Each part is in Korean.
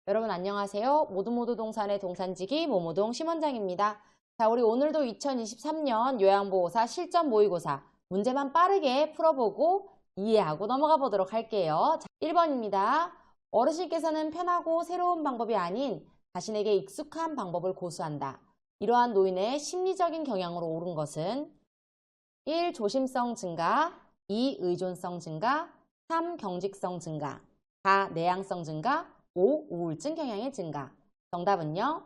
여러분 안녕하세요. 모두 동산의 동산지기 모모동 심원장입니다. 자, 우리 오늘도 2023년 요양보호사 실전 모의고사 문제만 빠르게 풀어보고 이해하고 넘어가 보도록 할게요. 자, 1번입니다. 어르신께서는 편하고 새로운 방법이 아닌 자신에게 익숙한 방법을 고수한다. 이러한 노인의 심리적인 경향으로 옳은 것은 1. 조심성 증가, 2. 의존성 증가, 3. 경직성 증가, 4. 내향성 증가, 5. 우울증 경향의 증가. 정답은요?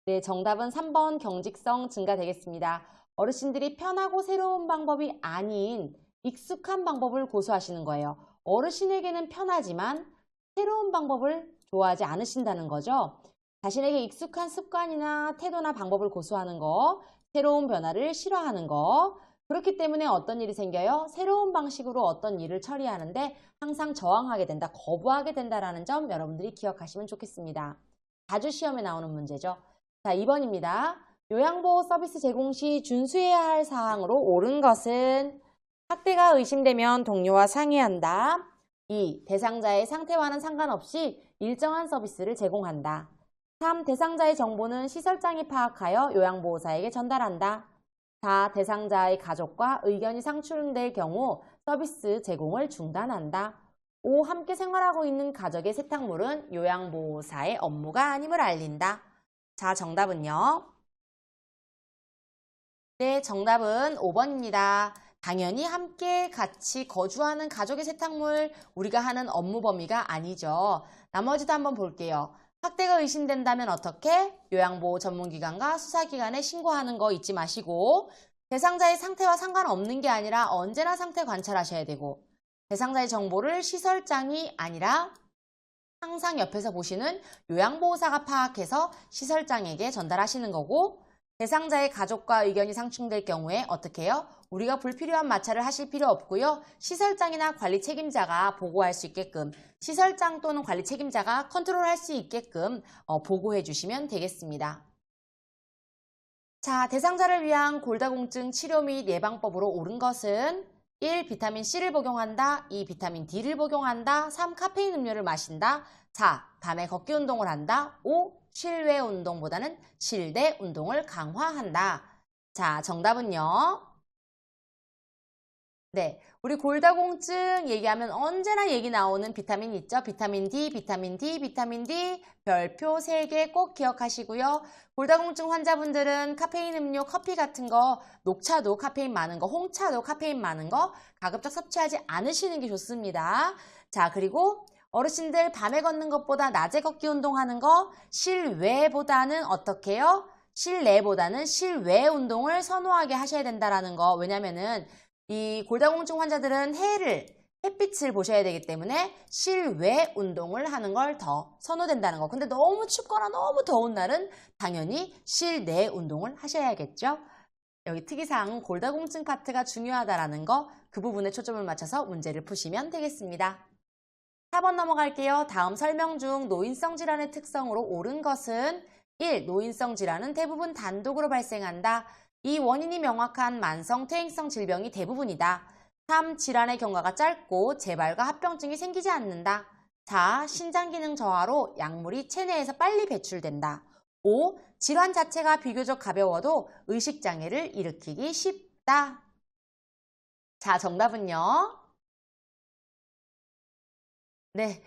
네, 정답은 3번 경직성 증가 되겠습니다. 어르신들이 편하고 새로운 방법이 아닌 익숙한 방법을 고수하시는 거예요. 어르신에게는 편하지만 새로운 방법을 좋아하지 않으신다는 거죠. 자신에게 익숙한 습관이나 태도나 방법을 고수하는 거, 새로운 변화를 싫어하는 거. 그렇기 때문에 어떤 일이 생겨요? 새로운 방식으로 어떤 일을 처리하는데 항상 저항하게 된다, 거부하게 된다라는 점 여러분들이 기억하시면 좋겠습니다. 자주 시험에 나오는 문제죠. 자, 2번입니다. 요양보호 서비스 제공 시 준수해야 할 사항으로 옳은 것은 학대가 의심되면 동료와 상의한다. 2. 대상자의 상태와는 상관없이 일정한 서비스를 제공한다. 3. 대상자의 정보는 시설장이 파악하여 요양보호사에게 전달한다. 4. 대상자의 가족과 의견이 상충될 경우 서비스 제공을 중단한다. 5. 함께 생활하고 있는 가족의 세탁물은 요양보호사의 업무가 아님을 알린다. 자, 정답은요? 네, 정답은 5번입니다. 당연히 함께 같이 거주하는 가족의 세탁물, 우리가 하는 업무 범위가 아니죠. 나머지도 한번 볼게요. 학대가 의심된다면 어떻게? 요양보호 전문기관과 수사기관에 신고하는 거 잊지 마시고, 대상자의 상태와 상관없는 게 아니라 언제나 상태 관찰하셔야 되고, 대상자의 정보를 시설장이 아니라 항상 옆에서 보시는 요양보호사가 파악해서 시설장에게 전달하시는 거고, 대상자의 가족과 의견이 상충될 경우에 어떻게 해요? 우리가 불필요한 마찰을 하실 필요 없고요. 시설장이나 관리 책임자가 보고할 수 있게끔, 시설장 또는 관리 책임자가 컨트롤할 수 있게끔 보고해 주시면 되겠습니다. 자, 대상자를 위한 골다공증 치료 및 예방법으로 옳은 것은 1. 비타민C를 복용한다. 2. 비타민 D를 복용한다. 3. 카페인 음료를 마신다. 4. 밤에 걷기 운동을 한다. 5. 실외 운동보다는 실내 운동을 강화한다. 자, 정답은요? 네, 우리 골다공증 얘기하면 언제나 얘기 나오는 비타민 있죠? 비타민 D, 비타민 D, 비타민 D 별표 3개 꼭 기억하시고요. 골다공증 환자분들은 카페인 음료, 커피 같은 거, 녹차도 카페인 많은 거, 홍차도 카페인 많은 거 가급적 섭취하지 않으시는 게 좋습니다. 자, 그리고 어르신들 밤에 걷는 것보다 낮에 걷기 운동하는 거 실외보다는 어떻게 해요? 실내보다는 실외 운동을 선호하게 하셔야 된다라는 거. 왜냐면은 이 골다공증 환자들은 햇빛을 보셔야 되기 때문에 실외 운동을 하는 걸 더 선호된다는 거. 근데 너무 춥거나 너무 더운 날은 당연히 실내 운동을 하셔야겠죠. 여기 특이사항은 골다공증 파트가 중요하다라는 거, 그 부분에 초점을 맞춰서 문제를 푸시면 되겠습니다. 4번 넘어갈게요. 다음 설명 중 노인성 질환의 특성으로 옳은 것은 1. 노인성 질환은 대부분 단독으로 발생한다. 2. 원인이 명확한 만성 퇴행성 질병이 대부분이다. 3. 질환의 경과가 짧고 재발과 합병증이 생기지 않는다. 4. 신장 기능 저하로 약물이 체내에서 빨리 배출된다. 5. 질환 자체가 비교적 가벼워도 의식장애를 일으키기 쉽다. 자, 정답은요? 네,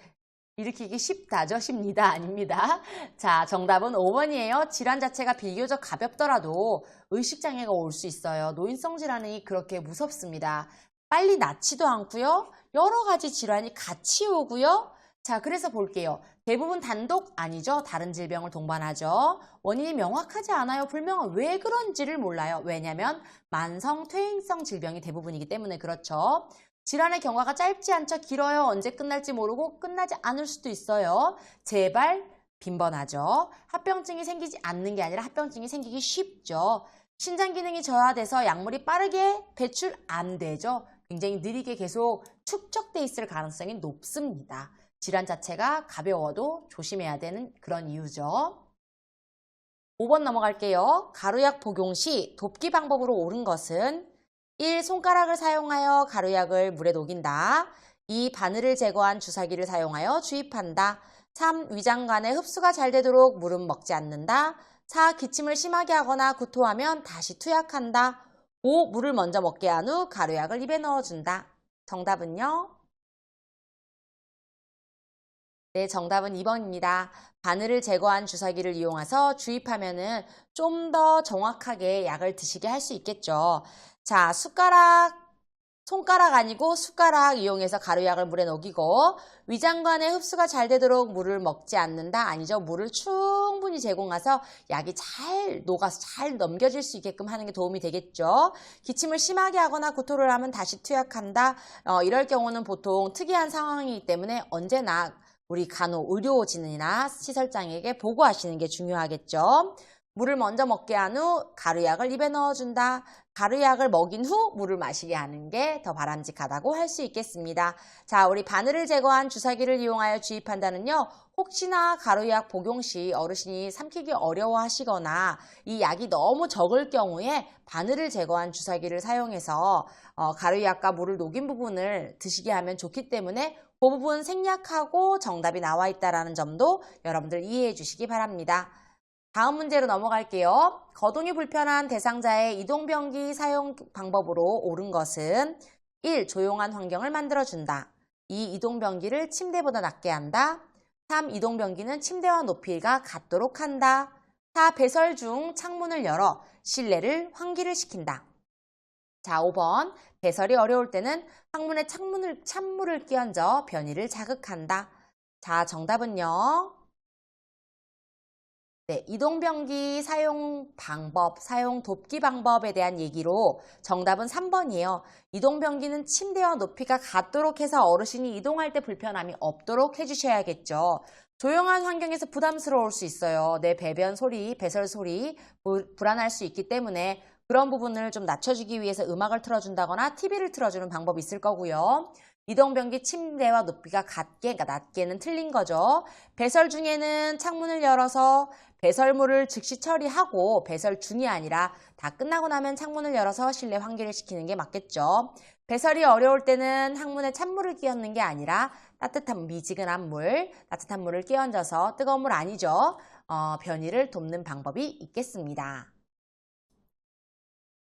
일으키기 쉽다죠? 쉽니다. 아닙니다. 자, 정답은 5번이에요. 질환 자체가 비교적 가볍더라도 의식장애가 올 수 있어요. 노인성 질환이 그렇게 무섭습니다. 빨리 낫지도 않고요. 여러 가지 질환이 같이 오고요. 자, 그래서 볼게요. 대부분 단독 아니죠. 다른 질병을 동반하죠. 원인이 명확하지 않아요. 불명은 왜 그런지를 몰라요. 왜냐하면 만성 퇴행성 질병이 대부분이기 때문에 그렇죠. 질환의 경과가 짧지 않죠. 길어요. 언제 끝날지 모르고 끝나지 않을 수도 있어요. 재발, 빈번하죠. 합병증이 생기지 않는 게 아니라 합병증이 생기기 쉽죠. 신장 기능이 저하돼서 약물이 빠르게 배출 안 되죠. 굉장히 느리게 계속 축적돼 있을 가능성이 높습니다. 질환 자체가 가벼워도 조심해야 되는 그런 이유죠. 5번 넘어갈게요. 가루약 복용 시 돕기 방법으로 옳은 것은 1. 손가락을 사용하여 가루약을 물에 녹인다. 2. 바늘을 제거한 주사기를 사용하여 주입한다. 3. 위장관에 흡수가 잘 되도록 물은 먹지 않는다. 4. 기침을 심하게 하거나 구토하면 다시 투약한다. 5. 물을 먼저 먹게 한 후 가루약을 입에 넣어준다. 정답은요? 네, 정답은 2번입니다. 바늘을 제거한 주사기를 이용해서 주입하면은 좀 더 정확하게 약을 드시게 할 수 있겠죠. 자, 손가락 아니고 숟가락 이용해서 가루약을 물에 녹이고 위장관에 흡수가 잘 되도록 물을 먹지 않는다. 아니죠. 물을 충분히 제공해서 약이 잘 녹아서 잘 넘겨질 수 있게끔 하는 게 도움이 되겠죠. 기침을 심하게 하거나 구토를 하면 다시 투약한다. 이럴 경우는 보통 특이한 상황이기 때문에 언제나 우리 의료진이나 시설장에게 보고하시는 게 중요하겠죠. 물을 먼저 먹게 한 후 가루약을 입에 넣어준다. 가루약을 먹인 후 물을 마시게 하는 게 더 바람직하다고 할 수 있겠습니다. 자, 우리 바늘을 제거한 주사기를 이용하여 주입한다는요. 혹시나 가루약 복용 시 어르신이 삼키기 어려워하시거나 이 약이 너무 적을 경우에 바늘을 제거한 주사기를 사용해서 가루약과 물을 녹인 부분을 드시게 하면 좋기 때문에 그 부분 생략하고 정답이 나와 있다는 점도 여러분들 이해해 주시기 바랍니다. 다음 문제로 넘어갈게요. 거동이 불편한 대상자의 이동변기 사용 방법으로 옳은 것은 1. 조용한 환경을 만들어준다. 2. 이동변기를 침대보다 낮게 한다. 3. 이동변기는 침대와 높이가 같도록 한다. 4. 배설 중 창문을 열어 실내를 환기를 시킨다. 자, 5번. 배설이 어려울 때는 항문에 찬물을 끼얹어 변이를 자극한다. 자, 정답은요. 네, 이동변기 사용 방법, 사용 돕기 방법에 대한 얘기로 정답은 3번이에요. 이동변기는 침대와 높이가 같도록 해서 어르신이 이동할 때 불편함이 없도록 해주셔야겠죠. 조용한 환경에서 부담스러울 수 있어요. 내 배변 소리, 배설 소리 불안할 수 있기 때문에 그런 부분을 좀 낮춰주기 위해서 음악을 틀어준다거나 TV를 틀어주는 방법이 있을 거고요. 이동변기 침대와 높이가 같게, 그러니까 낮게는 틀린 거죠. 배설 중에는 창문을 열어서 배설물을 즉시 처리하고 배설 중이 아니라 다 끝나고 나면 창문을 열어서 실내 환기를 시키는 게 맞겠죠. 배설이 어려울 때는 항문에 찬물을 끼얹는 게 아니라 따뜻한 미지근한 물, 따뜻한 물을 끼얹어서 뜨거운 물 아니죠. 변이를 돕는 방법이 있겠습니다.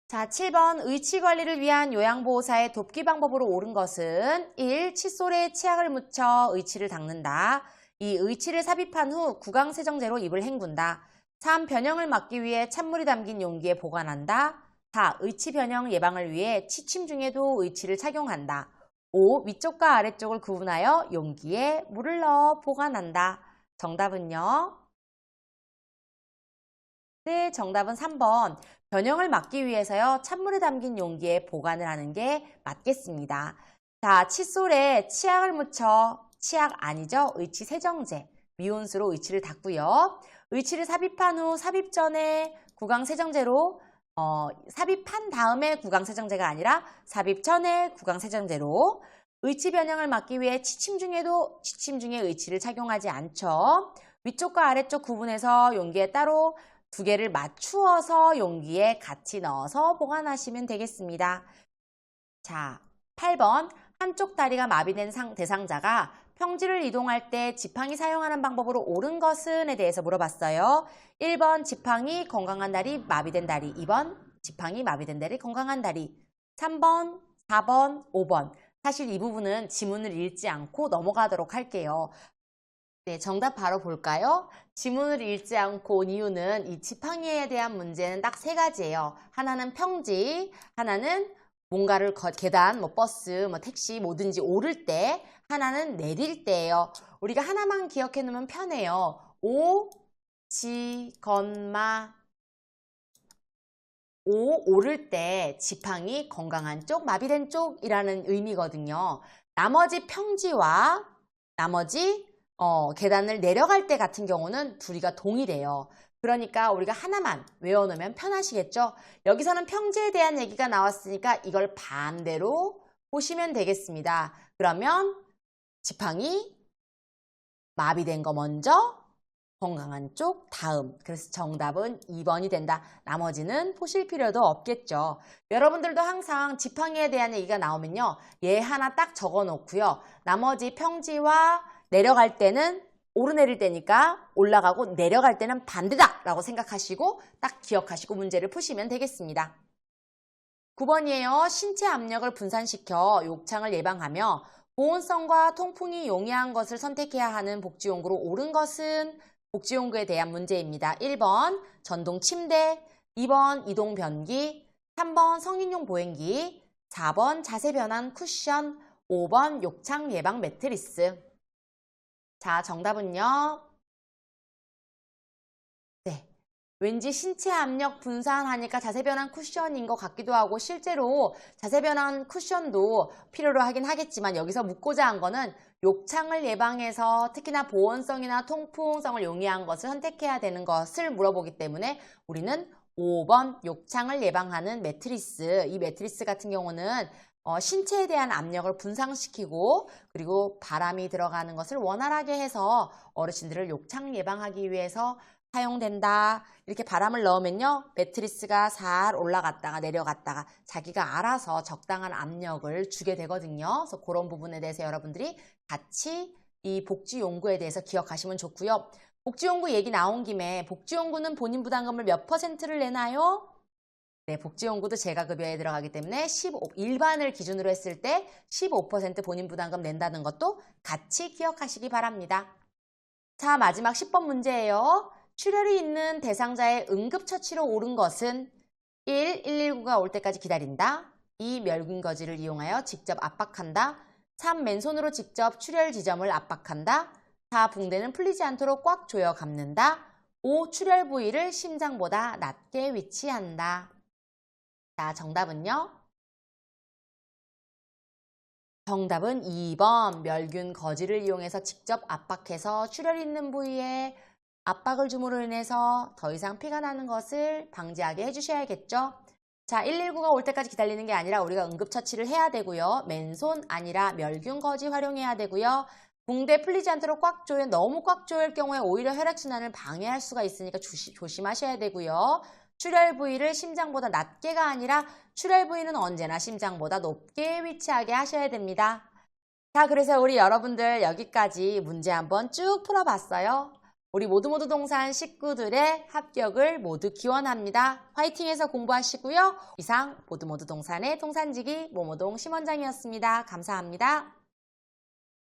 자, 7번 의치 관리를 위한 요양보호사의 돕기 방법으로 옳은 것은 1. 칫솔에 치약을 묻혀 의치를 닦는다. 2. 의치를 삽입한 후 구강세정제로 입을 헹군다. 3. 변형을 막기 위해 찬물이 담긴 용기에 보관한다. 4. 의치 변형 예방을 위해 취침 중에도 의치를 착용한다. 5. 위쪽과 아래쪽을 구분하여 용기에 물을 넣어 보관한다. 정답은요? 네, 정답은 3번. 변형을 막기 위해서요. 찬물에 담긴 용기에 보관을 하는 게 맞겠습니다. 자, 칫솔에 치약을 묻혀, 치약 아니죠? 의치 세정제, 미온수로 의치를 닦고요. 의치를 삽입한 후 삽입 전에 구강 세정제로 삽입한 다음에 구강 세정제가 아니라 삽입 전에 구강 세정제로 의치 변형을 막기 위해 취침 중에 의치를 착용하지 않죠. 위쪽과 아래쪽 구분해서 용기에 따로 두 개를 맞추어서 용기에 같이 넣어서 보관하시면 되겠습니다. 자, 8번. 한쪽 다리가 마비된 대상자가 평지를 이동할 때 지팡이 사용하는 방법으로 옳은 것은에 대해서 물어봤어요. 1번 지팡이 건강한 다리 마비된 다리. 2번 지팡이 마비된 다리 건강한 다리. 3번, 4번, 5번. 사실 이 부분은 지문을 읽지 않고 넘어가도록 할게요. 네, 정답 바로 볼까요? 지문을 읽지 않고 온 이유는 이 지팡이에 대한 문제는 딱 세 가지예요. 하나는 평지, 하나는 뭔가를 계단, 버스, 택시 뭐든지 오를 때, 하나는 내릴 때예요. 우리가 하나만 기억해 놓으면 편해요. 오, 지, 건마. 오를 때 지팡이 건강한 쪽, 마비된 쪽이라는 의미거든요. 나머지 평지와 나머지 계단을 내려갈 때 같은 경우는 둘이가 동일해요. 그러니까 우리가 하나만 외워놓으면 편하시겠죠? 여기서는 평지에 대한 얘기가 나왔으니까 이걸 반대로 보시면 되겠습니다. 그러면 지팡이 마비된 거 먼저, 건강한 쪽 다음. 그래서 정답은 2번이 된다. 나머지는 보실 필요도 없겠죠. 여러분들도 항상 지팡이에 대한 얘기가 나오면요. 얘 하나 딱 적어 놓고요. 나머지 평지와 내려갈 때는 오르내릴 때니까 올라가고 내려갈 때는 반대다 라고 생각하시고 딱 기억하시고 문제를 푸시면 되겠습니다. 9번이에요. 신체 압력을 분산시켜 욕창을 예방하며 보온성과 통풍이 용이한 것을 선택해야 하는 복지용구로 옳은 것은 복지용구에 대한 문제입니다. 1번 전동 침대, 2번 이동 변기, 3번 성인용 보행기, 4번 자세 변환 쿠션, 5번 욕창 예방 매트리스. 자, 정답은요. 네. 왠지 신체 압력 분산하니까 자세 변환 쿠션인 것 같기도 하고 실제로 자세 변환 쿠션도 필요로 하긴 하겠지만 여기서 묻고자 한 거는 욕창을 예방해서 특히나 보온성이나 통풍성을 용이한 것을 선택해야 되는 것을 물어보기 때문에 우리는 5번 욕창을 예방하는 매트리스, 이 매트리스 같은 경우는 신체에 대한 압력을 분산시키고 그리고 바람이 들어가는 것을 원활하게 해서 어르신들을 욕창 예방하기 위해서 사용된다. 이렇게 바람을 넣으면요. 매트리스가 살 올라갔다가 내려갔다가 자기가 알아서 적당한 압력을 주게 되거든요. 그래서 그런 부분에 대해서 여러분들이 같이 이 복지용구에 대해서 기억하시면 좋고요. 복지용구 얘기 나온 김에 복지용구는 본인 부담금을 몇 %를 내나요? 네, 복지용구도 재가급여에 들어가기 때문에 일반을 기준으로 했을 때 15% 본인 부담금 낸다는 것도 같이 기억하시기 바랍니다. 자, 마지막 10번 문제예요. 출혈이 있는 대상자의 응급처치로 옳은 것은 1. 119가 올 때까지 기다린다. 2. 멸균거지를 이용하여 직접 압박한다. 3. 맨손으로 직접 출혈 지점을 압박한다. 4. 붕대는 풀리지 않도록 꽉 조여 감는다. 5. 출혈 부위를 심장보다 낮게 위치한다. 자, 정답은요? 정답은 2번 멸균 거지를 이용해서 직접 압박해서 출혈 있는 부위에 압박을 줌으로 인해서 더 이상 피가 나는 것을 방지하게 해주셔야겠죠. 자, 119가 올 때까지 기다리는 게 아니라 우리가 응급처치를 해야 되고요. 맨손 아니라 멸균 거지 활용해야 되고요. 붕대 풀리지 않도록 꽉 조여 너무 꽉 조일 경우에 오히려 혈액순환을 방해할 수가 있으니까 조심하셔야 되고요. 출혈 부위를 심장보다 낮게가 아니라 출혈 부위는 언제나 심장보다 높게 위치하게 하셔야 됩니다. 자, 그래서 우리 여러분들 여기까지 문제 한번 쭉 풀어봤어요. 우리 모두 동산 식구들의 합격을 모두 기원합니다. 화이팅해서 공부하시고요. 이상 모두 동산의 동산지기 모모동 심원장이었습니다. 감사합니다.